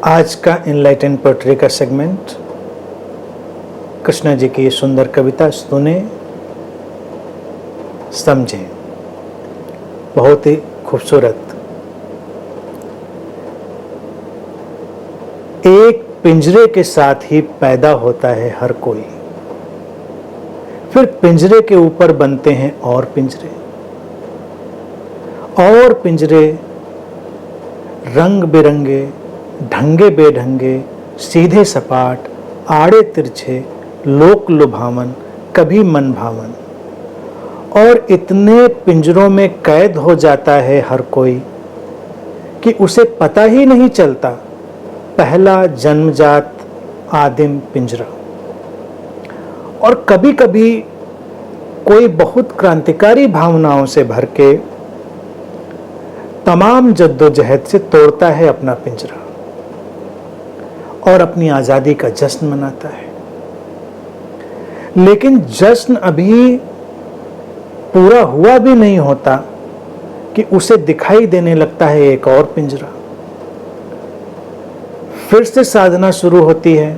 आज का enlighten poetry का सेगमेंट कृष्णा जी की सुंदर कविता सुने समझें। बहुत ही खूबसूरत। एक पिंजरे के साथ ही पैदा होता है हर कोई, फिर पिंजरे के ऊपर बनते हैं और पिंजरे, और पिंजरे रंग बिरंगे, ढंगे बेढंगे, सीधे सपाट, आड़े तिरछे, लोक लुभावन, कभी मन भावन। और इतने पिंजरों में कैद हो जाता है हर कोई कि उसे पता ही नहीं चलता पहला जन्मजात आदिम पिंजरा। और कभी कभी कोई बहुत क्रांतिकारी भावनाओं से भर के तमाम जद्दोजहद से तोड़ता है अपना पिंजरा और अपनी आजादी का जश्न मनाता है। लेकिन जश्न अभी पूरा हुआ भी नहीं होता कि उसे दिखाई देने लगता है एक और पिंजरा। फिर से साधना शुरू होती है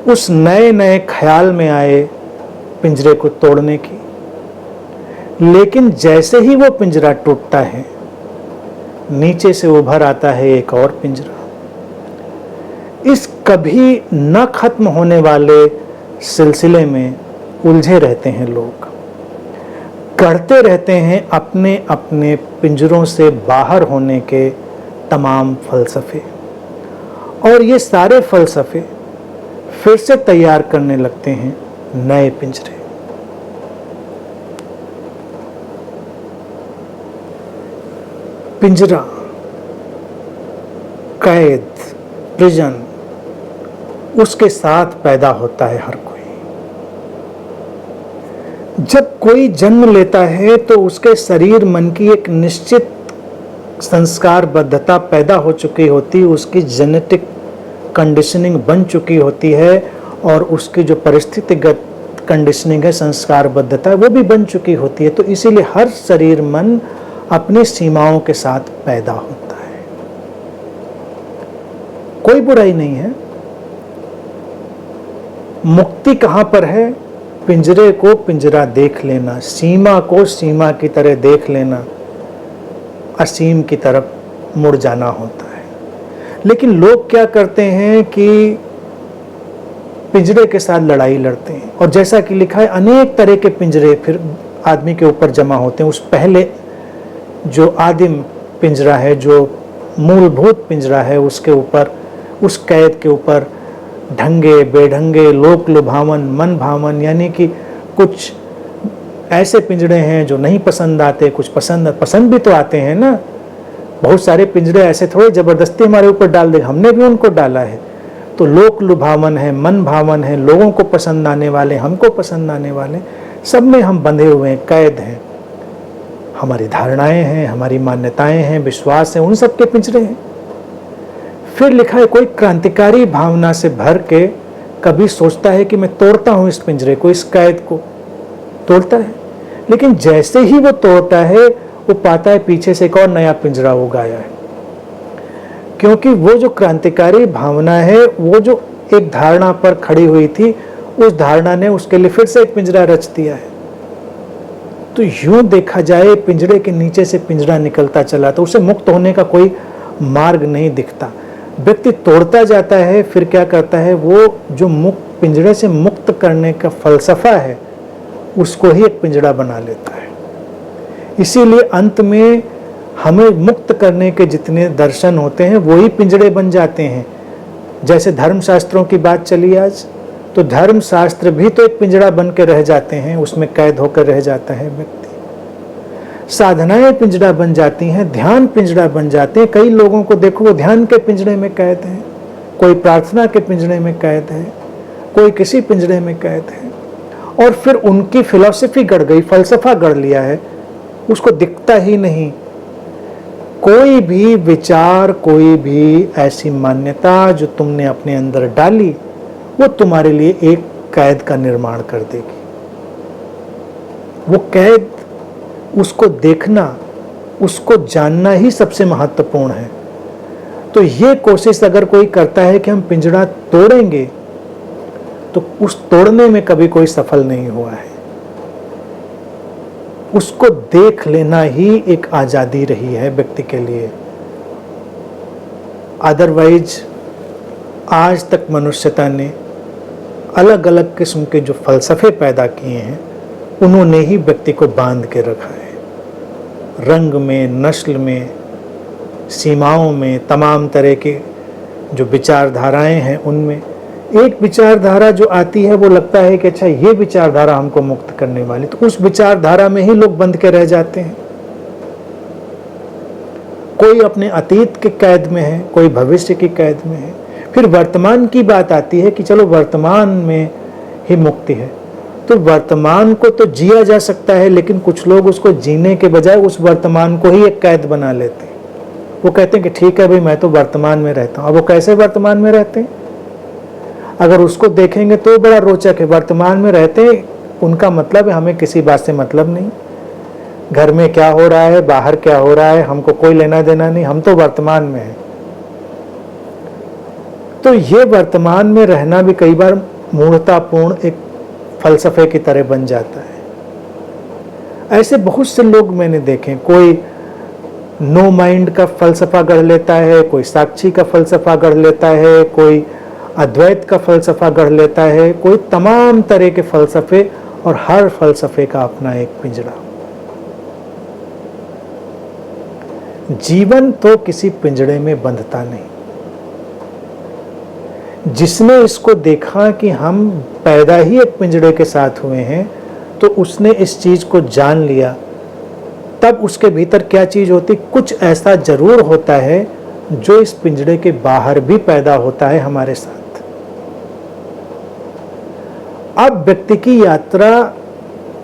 उस नए नए ख्याल में आए पिंजरे को तोड़ने की। लेकिन जैसे ही वो पिंजरा टूटता है, नीचे से उभर आता है एक और पिंजरा। इस कभी न खत्म होने वाले सिलसिले में उलझे रहते हैं लोग, करते रहते हैं अपने अपने पिंजरों से बाहर होने के तमाम फलसफे। और ये सारे फलसफे फिर से तैयार करने लगते हैं नए पिंजरे। पिंजरा, कैद, प्रिजन, उसके साथ पैदा होता है हर कोई। जब कोई जन्म लेता है तो उसके शरीर मन की एक निश्चित संस्कारबद्धता पैदा हो चुकी होती है, उसकी जेनेटिक कंडीशनिंग बन चुकी होती है और उसकी जो परिस्थितिगत कंडीशनिंग है, संस्कारबद्धता, वो भी बन चुकी होती है। तो इसीलिए हर शरीर मन अपनी सीमाओं के साथ पैदा होता है। कोई बुराई नहीं है। मुक्ति कहां पर है? पिंजरे को पिंजरा देख लेना, सीमा को सीमा की तरह देख लेना, असीम की तरफ मुड़ जाना होता है। लेकिन लोग क्या करते हैं कि पिंजरे के साथ लड़ाई लड़ते हैं। और जैसा कि लिखा है, अनेक तरह के पिंजरे फिर आदमी के ऊपर जमा होते हैं। उस पहले जो आदिम पिंजरा है, जो मूलभूत पिंजरा है, उसके ऊपर, उस कैद के ऊपर ढंगे बेढंगे, लोक लुभावन, मन भावन, यानी कि कुछ ऐसे पिंजरे हैं जो नहीं पसंद आते, कुछ पसंद भी तो आते हैं ना। बहुत सारे पिंजरे ऐसे थोड़े जबरदस्ती हमारे ऊपर डाल दे, हमने भी उनको डाला है। तो लोक लुभावन है, मन भावन है, लोगों को पसंद आने वाले, हमको पसंद आने वाले, सब में हम बंधे हुए हैं, कैद हैं। हमारी धारणाएं हैं, हमारी मान्यताएं हैं, विश्वास है, उन सब के पिंजरे हैं। फिर लिखा है, कोई क्रांतिकारी भावना से भर के कभी सोचता है कि मैं तोड़ता हूं इस पिंजरे को, इस कैद को तोड़ता है। लेकिन जैसे ही वो तोड़ता है, वो पाता है पीछे से एक और नया पिंजरा उगाया है। क्योंकि वो जो क्रांतिकारी भावना है, वो जो एक धारणा पर खड़ी हुई थी, उस धारणा ने उसके लिए फिर से एक पिंजरा रच दिया है। तो यूं देखा जाए, पिंजरे के नीचे से पिंजरा निकलता चला, तो उसे मुक्त होने का कोई मार्ग नहीं दिखता। व्यक्ति तोड़ता जाता है, फिर क्या करता है, वो जो पिंजरे से मुक्त करने का फलसफा है, उसको ही एक पिंजरा बना लेता है। इसीलिए अंत में हमें मुक्त करने के जितने दर्शन होते हैं, वही पिंजरे बन जाते हैं। जैसे धर्मशास्त्रों की बात चली आज, तो धर्मशास्त्र भी तो एक पिंजरा बन के रह जाते हैं, उसमें कैद होकर रह जाता है व्यक्ति। साधनाएं पिंजरा बन जाती हैं, ध्यान पिंजरा बन जाते हैं। कई लोगों को देखो, वो ध्यान के पिंजरे में कैद हैं, कोई प्रार्थना के पिंजरे में कैद है, कोई किसी पिंजरे में कैद है। और फिर उनकी फिलॉसफी गढ़ गई, फलसफा गढ़ लिया है, उसको दिखता ही नहीं। कोई भी विचार, कोई भी ऐसी मान्यता जो तुमने अपने अंदर डाली, वो तुम्हारे लिए एक कैद का निर्माण कर देगी। वो कैद, उसको देखना, उसको जानना ही सबसे महत्वपूर्ण है। तो ये कोशिश अगर कोई करता है कि हम पिंजरा तोड़ेंगे, तो उस तोड़ने में कभी कोई सफल नहीं हुआ है। उसको देख लेना ही एक आजादी रही है व्यक्ति के लिए। अदरवाइज आज तक मनुष्यता ने अलग अलग किस्म के जो फलसफे पैदा किए हैं, उन्होंने ही व्यक्ति को बांध के रखा है। रंग में, नस्ल में, सीमाओं में, तमाम तरह के जो विचारधाराएं हैं उनमें एक विचारधारा जो आती है वो लगता है कि अच्छा ये विचारधारा हमको मुक्त करने वाली, तो उस विचारधारा में ही लोग बंध के रह जाते हैं। कोई अपने अतीत के कैद में है, कोई भविष्य की कैद में है। फिर वर्तमान की बात आती है कि चलो वर्तमान में ही मुक्ति है, तो वर्तमान को तो जिया जा सकता है, लेकिन कुछ लोग उसको जीने के बजाय उस वर्तमान को ही एक कैद बना लेते हैं। वो कहते हैं कि ठीक है भाई, मैं तो वर्तमान में रहता हूँ। अब वो कैसे वर्तमान में रहते हैं, अगर उसको देखेंगे तो बड़ा रोचक है। वर्तमान में रहते हैं, उनका मतलब है हमें किसी बात से मतलब नहीं, घर में क्या हो रहा है, बाहर क्या हो रहा है, हमको कोई लेना देना नहीं, हम तो वर्तमान में हैं। तो ये वर्तमान में रहना भी कई बार मूढ़तापूर्ण एक फलसफे की तरह बन जाता है। ऐसे बहुत से लोग मैंने देखे, कोई नो माइंड का फलसफा गढ़ लेता है, कोई साक्षी का फलसफा गढ़ लेता है, कोई अद्वैत का फलसफा गढ़ लेता है, कोई तमाम तरह के फलसफे, और हर फलसफे का अपना एक पिंजरा। जीवन तो किसी पिंजड़े में बंधता नहीं। जिसने इसको देखा कि हम पैदा ही एक पिंजड़े के साथ हुए हैं, तो उसने इस चीज को जान लिया। तब उसके भीतर क्या चीज होती, कुछ ऐसा जरूर होता है जो इस पिंजड़े के बाहर भी पैदा होता है हमारे साथ। अब व्यक्ति की यात्रा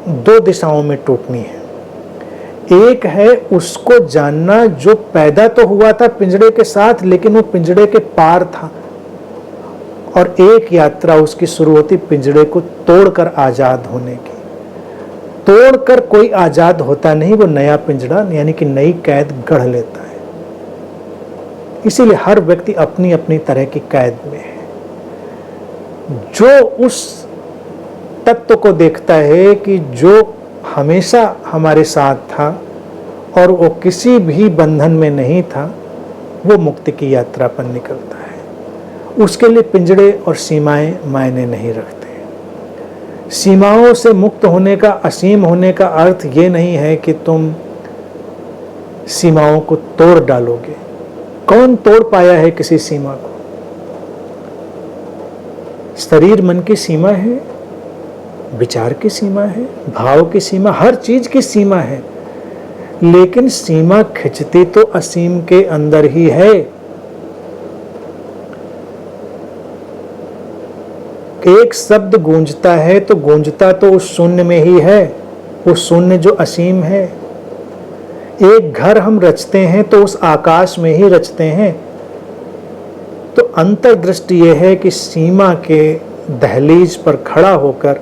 दो दिशाओं में टूटनी है। एक है उसको जानना जो पैदा तो हुआ था पिंजड़े के साथ, लेकिन वो पिंजड़े के पार था, और एक यात्रा उसकी शुरू होती पिंजड़े को तोड़कर आजाद होने की। तोड़कर कोई आजाद होता नहीं, वो नया पिंजड़ा यानी कि नई कैद गढ़ लेता है। इसीलिए हर व्यक्ति अपनी अपनी तरह की कैद में है। जो उस तत्व को देखता है कि जो हमेशा हमारे साथ था और वो किसी भी बंधन में नहीं था, वो मुक्ति की यात्रा पर निकलता है। उसके लिए पिंजड़े और सीमाएं मायने नहीं रखते। सीमाओं से मुक्त होने का, असीम होने का अर्थ ये नहीं है कि तुम सीमाओं को तोड़ डालोगे। कौन तोड़ पाया है किसी सीमा को? शरीर मन की सीमा है, विचार की सीमा है, भाव की सीमा, हर चीज की सीमा है, लेकिन सीमा खिंचती तो असीम के अंदर ही है। एक शब्द गूंजता है तो गूंजता तो उस शून्य में ही है, वो शून्य जो असीम है। एक घर हम रचते हैं तो उस आकाश में ही रचते हैं। तो अंतर्दृष्टि यह है कि सीमा के दहलीज पर खड़ा होकर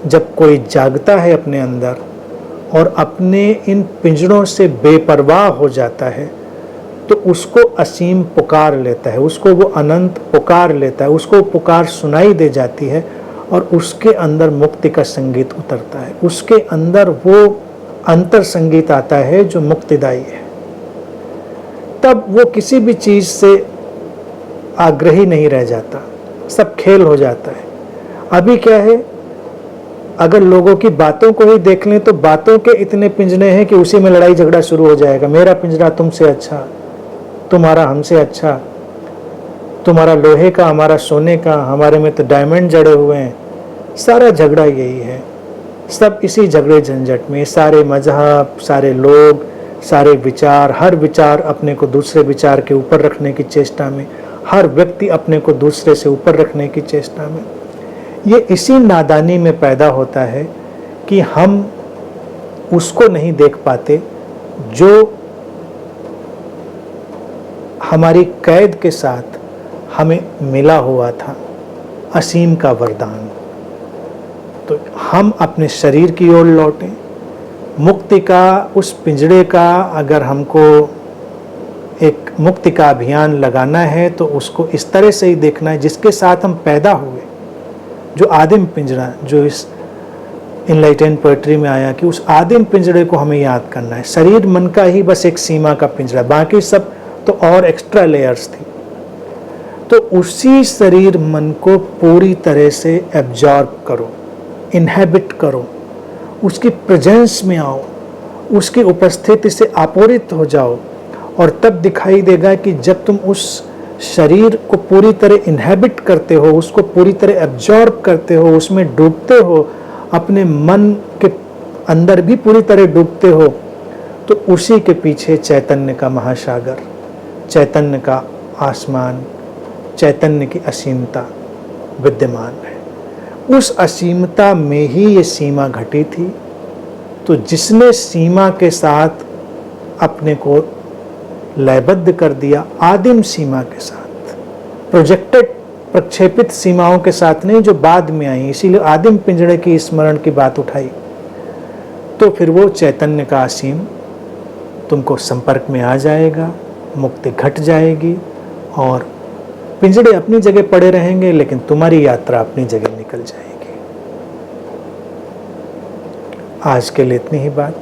जब कोई जागता है अपने अंदर और अपने इन पिंजड़ों से बेपरवाह हो जाता है, तो उसको असीम पुकार लेता है, उसको वो अनंत पुकार लेता है, उसको पुकार सुनाई दे जाती है और उसके अंदर मुक्ति का संगीत उतरता है। उसके अंदर वो अंतर संगीत आता है जो मुक्तिदायी है। तब वो किसी भी चीज से आग्रही नहीं रह जाता, सब खेल हो जाता है। अभी क्या है, अगर लोगों की बातों को ही देख लें तो बातों के इतने पिंजरे हैं कि उसी में लड़ाई झगड़ा शुरू हो जाएगा। मेरा पिंजरा तुमसे अच्छा, तुम्हारा हमसे अच्छा, तुम्हारा लोहे का हमारा सोने का, हमारे में तो डायमंड जड़े हुए हैं। सारा झगड़ा यही है। सब इसी झगड़े झंझट में, सारे मजहब, सारे लोग, सारे विचार, हर विचार अपने को दूसरे विचार के ऊपर रखने की चेष्टा में, हर व्यक्ति अपने को दूसरे से ऊपर रखने की चेष्टा में। ये इसी नादानी में पैदा होता है कि हम उसको नहीं देख पाते जो हमारी कैद के साथ हमें मिला हुआ था, असीम का वरदान। तो हम अपने शरीर की ओर लौटें। मुक्ति का, उस पिंजड़े का अगर हमको एक मुक्ति का अभियान लगाना है तो उसको इस तरह से ही देखना है जिसके साथ हम पैदा हुए, जो आदिम पिंजरा, जो इस इनलाइटेंड पोएट्री में आया कि उस आदिम पिंजरे को हमें याद करना है। शरीर मन का ही बस एक सीमा का पिंजरा, बाकी सब तो और एक्स्ट्रा लेयर्स थी। तो उसी शरीर मन को पूरी तरह से एब्जॉर्ब करो, इनहेबिट करो, उसकी प्रेजेंस में आओ, उसकी उपस्थिति से आपूरित हो जाओ, और तब दिखाई देगा कि जब तुम उस शरीर को पूरी तरह इनहेबिट करते हो, उसको पूरी तरह एब्जॉर्ब करते हो, उसमें डूबते हो, अपने मन के अंदर भी पूरी तरह डूबते हो, तो उसी के पीछे चैतन्य का महासागर, चैतन्य का आसमान, चैतन्य की असीमता विद्यमान है। उस असीमता में ही ये सीमा घटी थी। तो जिसने सीमा के साथ अपने को लयबद्ध कर दिया, आदिम सीमा के साथ, प्रोजेक्टेड प्रक्षेपित सीमाओं के साथ नहीं जो बाद में आई, इसीलिए आदिम पिंजड़े की स्मरण की बात उठाई, तो फिर वो चैतन्य का असीम तुमको संपर्क में आ जाएगा, मुक्ति घट जाएगी और पिंजड़े अपनी जगह पड़े रहेंगे, लेकिन तुम्हारी यात्रा अपनी जगह निकल जाएगी। आज के लिए इतनी ही बात।